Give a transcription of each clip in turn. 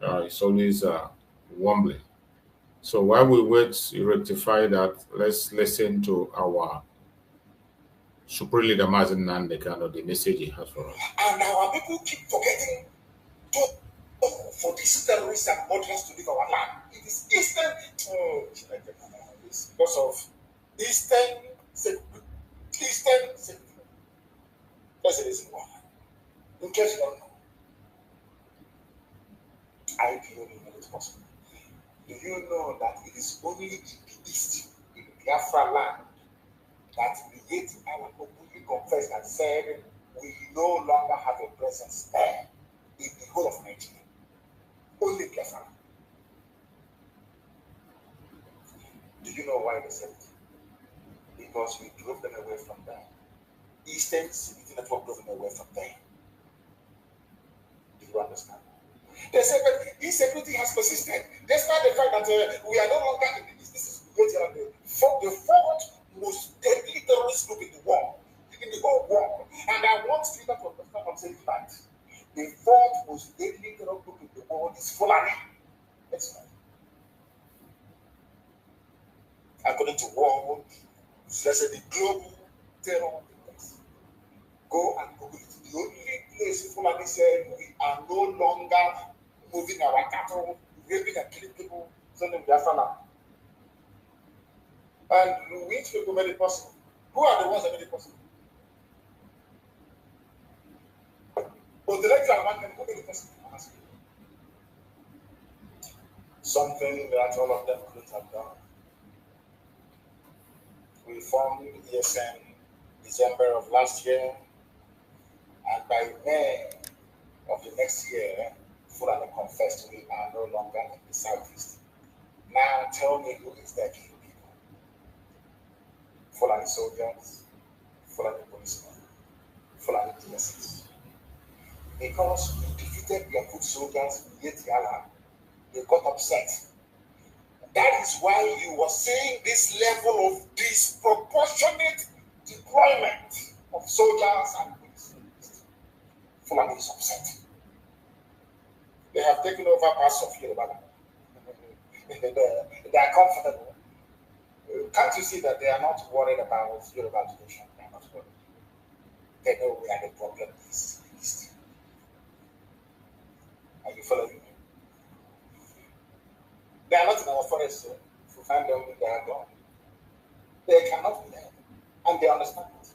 It's always wobbling. So while we wait to rectify that, let's listen to our Supreme Leader Mazi Nnamdi Kanu, the message he has for us. And our people keep forgetting to for these terrorists and murderers to leave our land. It is Eastern, because of Eastern security. Eastern security. That's the reason why. In case you don't know, I do know it's possible. Do you know that it is only in the East, in the Biafra land, that the 8 hour openly confessed and said we no longer have a presence there in the whole of Nigeria? Only Biafra. Do you know why they said it? Because we drove them away from there. Eastern Security Network drove them away from there. Do you understand? They said that insecurity has persisted, despite the fact that we are no longer in the East. This is the fourth most deadly terrorist group in the world, in the whole world. And I want you to understand I'm saying that. The fourth most deadly terrorist group in the world is Fulani. That's right. According to World, there's the global terror index. Go and Google it. The only place Fulani said we are no longer moving our cattle, raping and killing people, sending Biafra land. And which people made it possible? Who are the ones that made it possible? But the lecturer among them, who made it possible? Something that all of them couldn't have done. We formed ESN December of last year, and by May of the next year, Fulani confessed we are no longer in the southeast. Now tell me who is that killing people? Fulani soldiers, Fulani policemen, Fulani DSS. Because we defeated their good soldiers, yet they got upset. That is why you were seeing this level of disproportionate deployment of soldiers and police. Fulani is upset. They have taken over parts of Yoruba. They are comfortable. Can't you see that they are not worried about Yoruba education? They are not worried. They know where the problem is. Are you following me? They are not in our forest, so if you find them, they are gone. They cannot be there. And they understand it.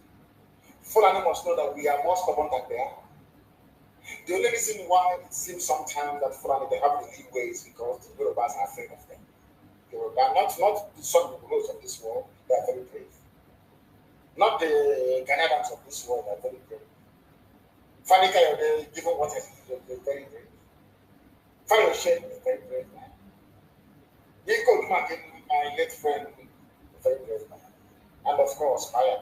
Fulani must know that we are more stubborn than they are. The only reason why it seems sometimes that Fulani they have the leeway is because the Yorubas are afraid of them. Yoruba, not the Sun Yorubas of this world, they are very brave. Not the Canadians of this world, they are very brave. Fanny Kayode, given what I see, they're very brave. Fire Shen is very brave man. Yiko Martin, my late friend, very brave man. And of course, Maya,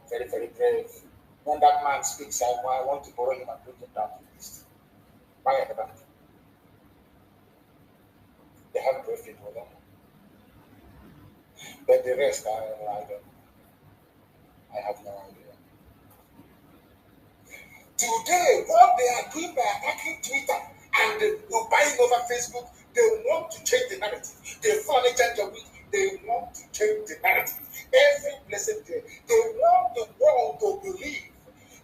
very, very brave. When that man speaks, I want to borrow him and bring him down to the east. Maya, they have brave people there. But the rest, I don't know. I have no idea. Today, what they are doing by attacking Twitter and buying over Facebook, they want to change the narrative. They finally change the week. They want to change the narrative. Every blessed day, they want the world to believe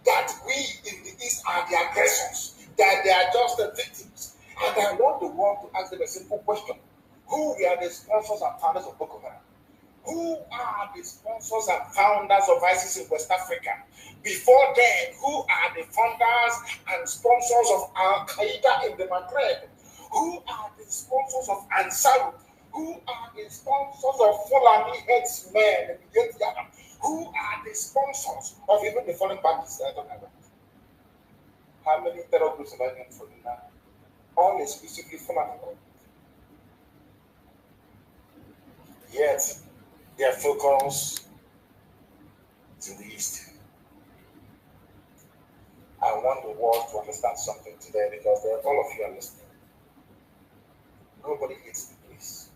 that we in the East are the aggressors, that they are just the victims. And I want the world to ask them a simple question. Who were the sponsors and founders of Boko Haram? Who are the sponsors and founders of ISIS in West Africa? Before then, who are the founders and sponsors of Al-Qaeda in the Maghreb? Who are the sponsors of Ansar? Who are the sponsors of Fulani headsmen in Ethiopia? Who are the sponsors of even the foreign bandits that I don't know? How many terror groups have I named for you now? All exclusively Fulani. Yet, their focus is in the East. I want the world to understand something today because all of you are listening. Nobody hates the police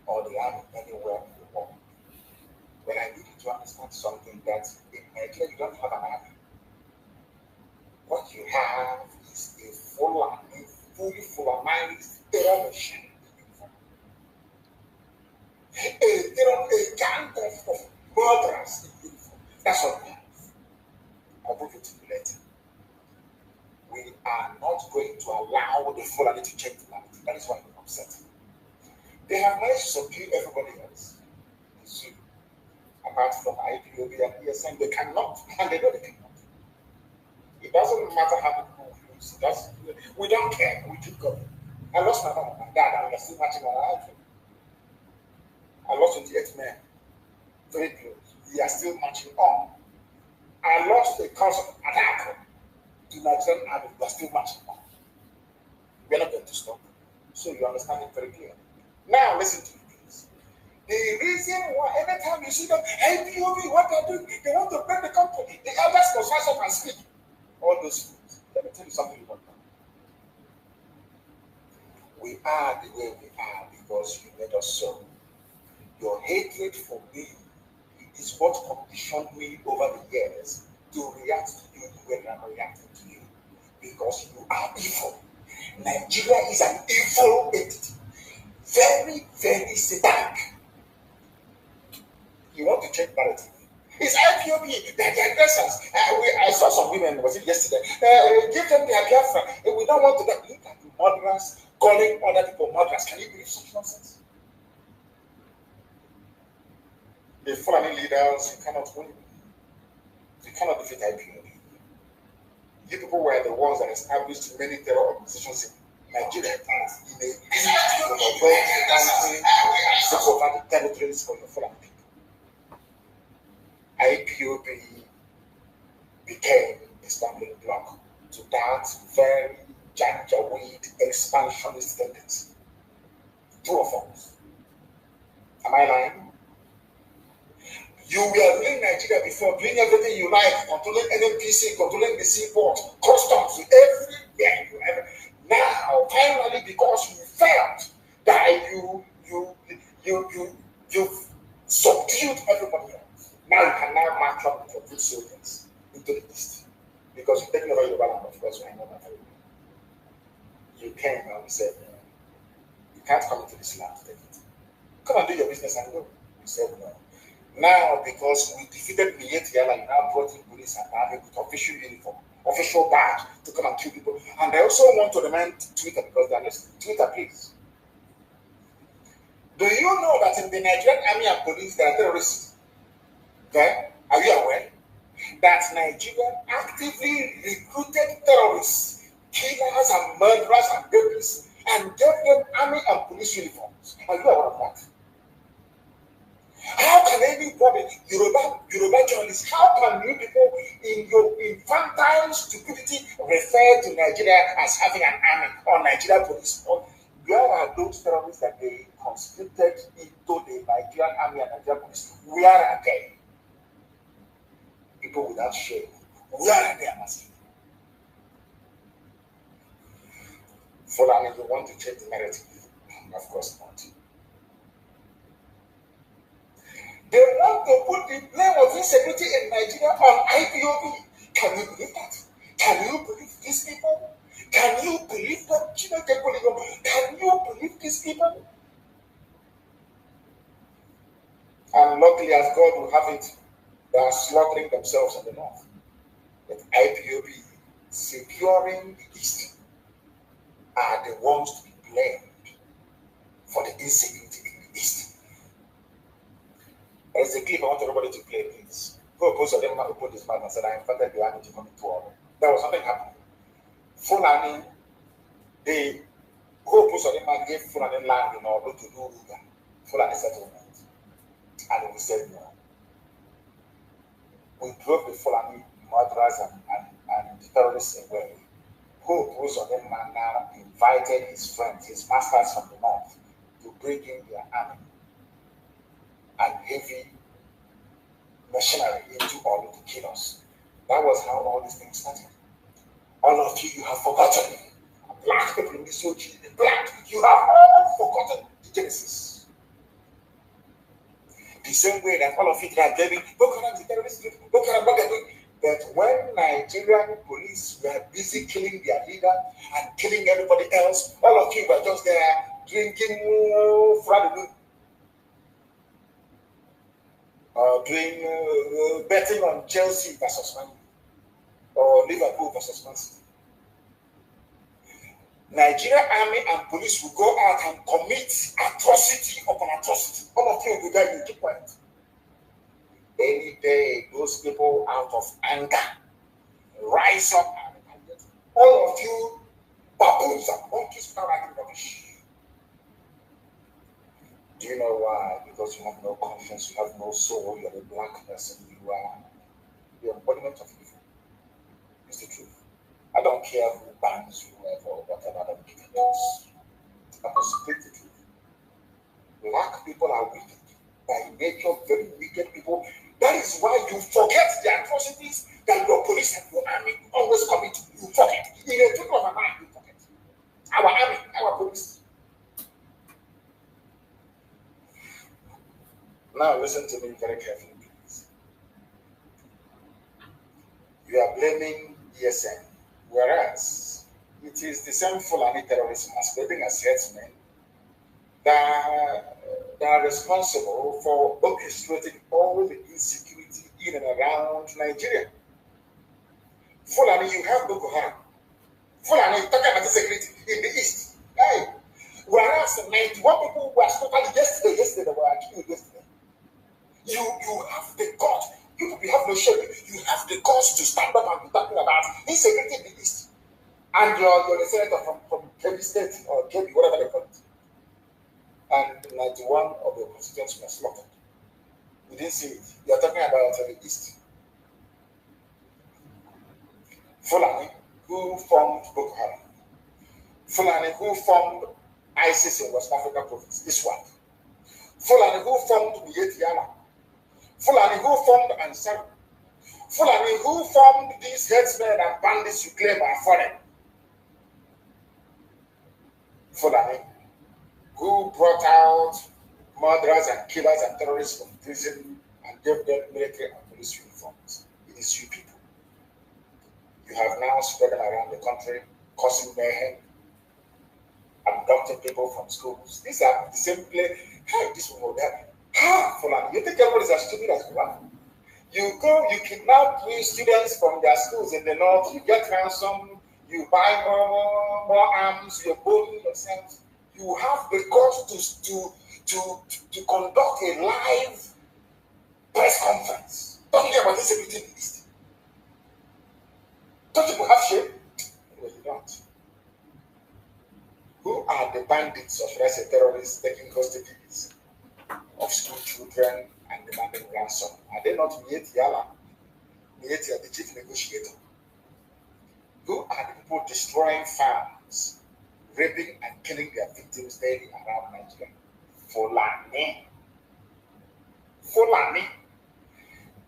or the army anywhere in the world. But I need you to understand something that in Nigeria you don't have an army. What you have is a fully Fulanized terror machine. A gang of murderers in uniform. That's what we have. I'll prove it to you later. We are not going to allow the Fulani to change the narrative. That is why we're upset. They have managed to subdue everybody else. Apart from IPOB and ESN, they cannot, and they know they cannot. It doesn't matter how many people we lose. We don't care. We keep going. I lost my mom and my dad, and we're still marching on our life. I lost 28 men, 3 clothes. We are still marching on. I lost a cousin attack to Nigerian army. We are still marching on. We are not going to stop. So you understand it very clearly. Now listen to me, please. The reason why every time you see them, IPOB, what they do, they want to break the country. The elders must rise up and speak. All those things. Let me tell you something about that. We are the way we are because you made us so. Your hatred for me is what conditioned me over the years to react to you the way I'm reacting to you. Because you are evil. Nigeria is an evil entity. Very, very satanic. You want to change narrative. It's IPOB, they're the aggressors. I saw some women, was it yesterday? Give them their Biafra. We don't want to look at the murderers, calling other people murderers. Can you believe such nonsense? The Fulani leaders, you cannot win. You cannot defeat IPOB. You people were the ones that established many terror organizations in Nigeria in a bid to overwhelm the country and take over the territories for the Fulani people. IPOB became a stumbling block to that very janjaweed expansionist tendency. True or false? Am I lying? You were ruling Nigeria before, doing everything you like, controlling NNPC, controlling the seaport, customs, everywhere you ever. Now, finally, because you felt that you've subdued everybody else. Now you can now march up with your good soldiers into the east. Because you're taking over your land, of course, I know that very well. You came and said, you can't come into this land to take it. Come and do your business and go. You said no. Now, because we defeated Mietiala, you now brought in police and army with official uniform, official badge to come and kill people. And I also want to remind Twitter, because they're listening. Twitter, please. Do you know that in the Nigerian army and police there are terrorists? Okay? Are you aware? That Nigeria actively recruited terrorists, killers and murderers and rapists, and gave them army and police uniforms. Are you aware of that? How can anybody, Yoruba journalists, how can you people in your infantile stupidity refer to Nigeria as having an army or Nigeria police? Where are those terrorists that they conscripted into the Nigerian army and Nigerian police? Where are they? People without shame. Where are they, I'm asking? Fulani, you want to change the narrative? Of course not. They want to put the blame of insecurity in Nigeria on IPOB. Can you believe that? Can you believe these people? Can you believe that? Can you believe these people? And luckily, as God will have it, they are slaughtering themselves in the north. But IPOB securing the east are the ones to be blamed for the insecurity in the east. There's a clip I want everybody to play, please. Go post of them who put this man and said, I invited the army to come to war. There was something happening. Fulani, the whole post of them man gave Fulani land in order to do Ruga, Fulani settlement. And we said no. We drove the Fulani murderers and the terrorists away. Who post of them man now invited his friends, his masters from the north, to bring in their army and heavy machinery into order to kill us. That was how all these things started. All of you have forgotten. Black people in this country, black, you have all forgotten the Genesis. The same way that all of you are blaming Boko Haram, the terrorists, Boko Haram, what they're doing. But when Nigerian police were busy killing their leader and killing everybody else, all of you were just there drinking Friday or doing betting on Chelsea versus Man or Liverpool versus Man City. Nigerian army and police will go out and commit atrocity upon atrocity. All of you will be there, you keep quiet. Any day, those people out of anger rise up and get all of you baboons and monkeys start writing rubbish. Do you know why? Because you have no conscience, you have no soul, you're a black person, you are the embodiment of evil. It's the truth. I don't care who bans you or whatever, I don't give a toss. I must speak the truth. Black people are wicked. By nature, very wicked people. That is why you forget the atrocities that your police and your army always commit. You forget. In a trick of an eye, you forget. Our army, our police. Now listen to me very carefully, please. You are blaming ESN, whereas it is the same Fulani terrorism masquerading as herdsmen that are responsible for orchestrating all the insecurity in and around Nigeria. Fulani, you have Boko Haram. Fulani, talking about insecurity in the east. Hey, whereas 91 people were totally yesterday they were killed yesterday. You have the guts. You have no shame. You have the guts to stand up and be talking about insecurity in the east. And you're the senator from Kebbi State or Kebbi, whatever they call it. And 91 of your constituents were slaughtered. We didn't see it. You're talking about the east. Fulani, who formed Boko Haram. Fulani, who formed ISIS in West Africa province, ISWAP. Fulani, who formed Mietiala. Fulani, who formed Ansar. Fulani, who formed these headsmen and bandits you claim are foreign. Fulani, who brought out murderers and killers and terrorists from prison and gave them military and police uniforms. It is you people. You have now spread them around the country, causing mayhem, abducting people from schools. These are the same place. Hey, this one will happen. Fulani, you think everybody is as stupid as you are? You go, you kidnap 3 students from their schools in the north, you get ransom, you buy more arms, you're bullying yourself. You have the courage to conduct a live press conference talking about insecurity in the East. Don't you have shame? No, you don't. Who are the bandits, or should I say terrorists, taking hostages of school children and demanding ransom? Are they not Mietiala? Mietiala, the chief negotiator. Who are the people destroying farms, raping and killing their victims daily around Nigeria? Fulani. Fulani.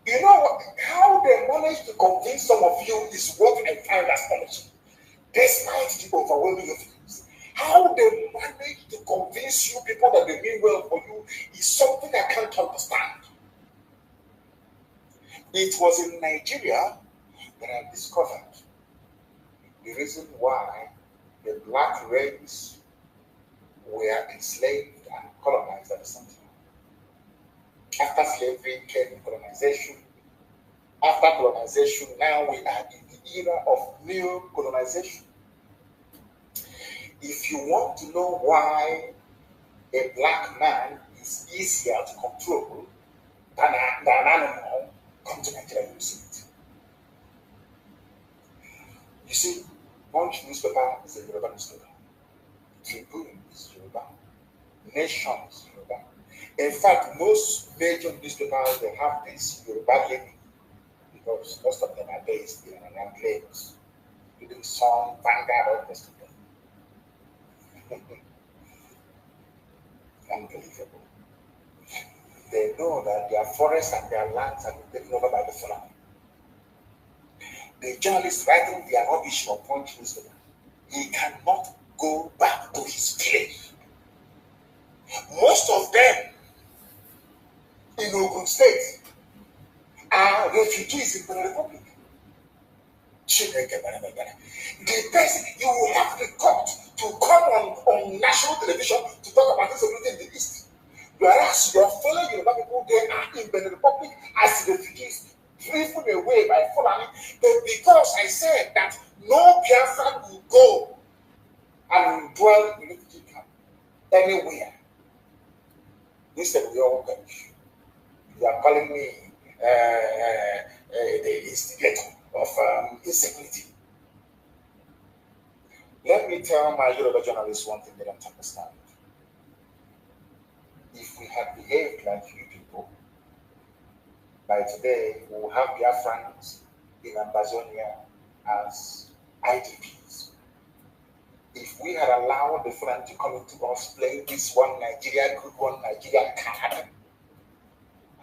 You know what? How they manage to convince some of you is what I find astonishing. Despite the overwhelming evidence, how they manage to convince you people that they mean well for you is something I can't understand. It was in Nigeria that I discovered the reason why the black race were enslaved and colonized at the same time. After slavery came colonization. After colonization, now we are in the era of new colonization. If you want to know why a black man is easier to control than an animal, come to Nigeria, you see it. You see, Punch newspaper is a Yoruba newspaper. Tribune is Yoruba. Nation is Yoruba. In fact, most major newspapers, they have this Yoruba lady because most of them are based in and around Lagos, including Sun, Vanguard, all the rest of them. Unbelievable. They know that their forests and their lands have been taken over by the Fulani. The journalist writing their rubbish for Punch newspaper, he cannot go back to his place. Most of them in Ogun State are refugees in the Republic. The person you will have the court to come on national television to talk about insecurity in the East. Whereas your fellow Yoruba people, they are in the Republic as refugees, driven away by Fulani. But because I said that no Biafran will go and dwell in refugee camp anywhere, instead we all perish. You are calling me the instigator of insecurity. Let me tell my Yoruba journalists one thing they don't understand. If we had behaved like you people, by today we will have Biafrans in Amazonia as IDPs. If we had allowed the Fulani to come into us playing this one Nigeria good, one Nigeria card,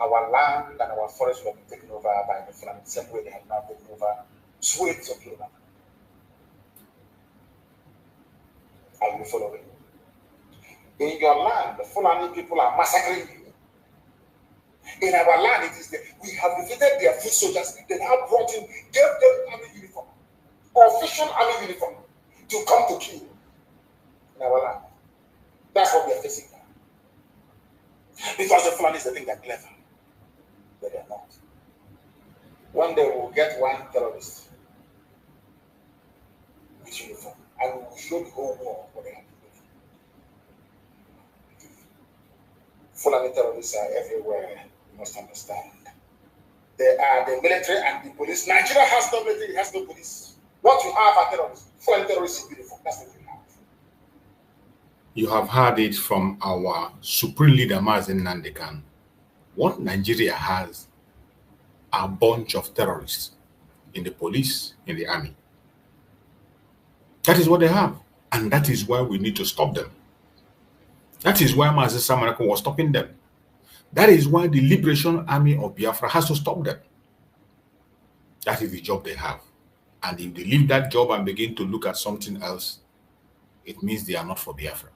our land and our forests would have been taken over by the Fulani, the same way they have now taken over swathes of Yoruba. Are you following? In your land, the Fulani people are massacring you. In our land, it is we have defeated their foot soldiers. They have brought in, gave them army uniform, official army uniform, to come to kill in our land. That's what we are facing now. Because the Fulani they think they're clever, but they are not. One day we'll get one terrorist with uniform, and we will show the whole world what they have. Fulani terrorists are everywhere, you must understand. They are the military and the police. Nigeria has no military, it has no police. What you have are terrorists. Fulani terrorists is beautiful. That's what you have. You have heard it from our supreme leader, Mazi Nnamdi Kanu. What Nigeria has are a bunch of terrorists in the police, in the army. That is what they have. And that is why we need to stop them. That is why Mazi Samarako was stopping them. That is why the Liberation Army of Biafra has to stop them. That is the job they have. And if they leave that job and begin to look at something else, it means they are not for Biafra.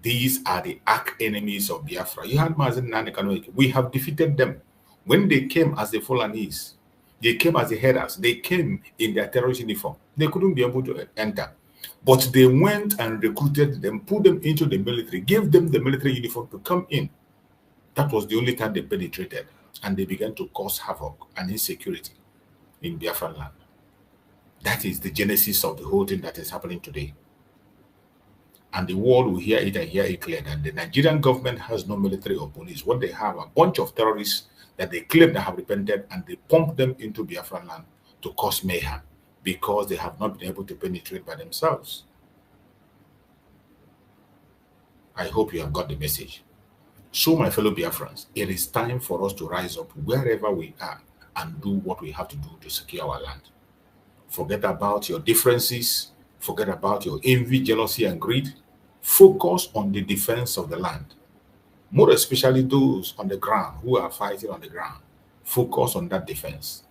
These are the arch enemies of Biafra. You had Mazi Nnamdi Kanu. We have defeated them. When they came as the Fulanis, they came as the headers, they came in their terrorist uniform. They couldn't be able to enter. But they went and recruited them, put them into the military, gave them the military uniform to come in. That was the only time they penetrated. And they began to cause havoc and insecurity in Biafra land. That is the genesis of the whole thing that is happening today. And the world will hear it and hear it clear that the Nigerian government has no military or police. What they have are a bunch of terrorists that they claim they have repented, and they pump them into Biafra land to cause mayhem, because they have not been able to penetrate by themselves. I hope you have got the message. So, my fellow Biafrans, it is time for us to rise up wherever we are and do what we have to do to secure our land. Forget about your differences. Forget about your envy, jealousy, and greed. Focus on the defense of the land. More especially those on the ground who are fighting on the ground. Focus on that defense.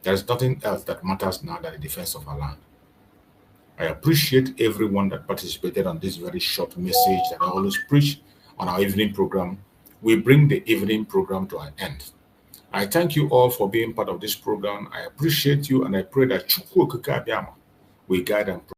There is nothing else that matters now than the defense of our land. I appreciate everyone that participated on this very short message that I always preach on our evening program. We bring the evening program to an end. I thank you all for being part of this program. I appreciate you, and I pray that Chukwu Okike Abiama will guide and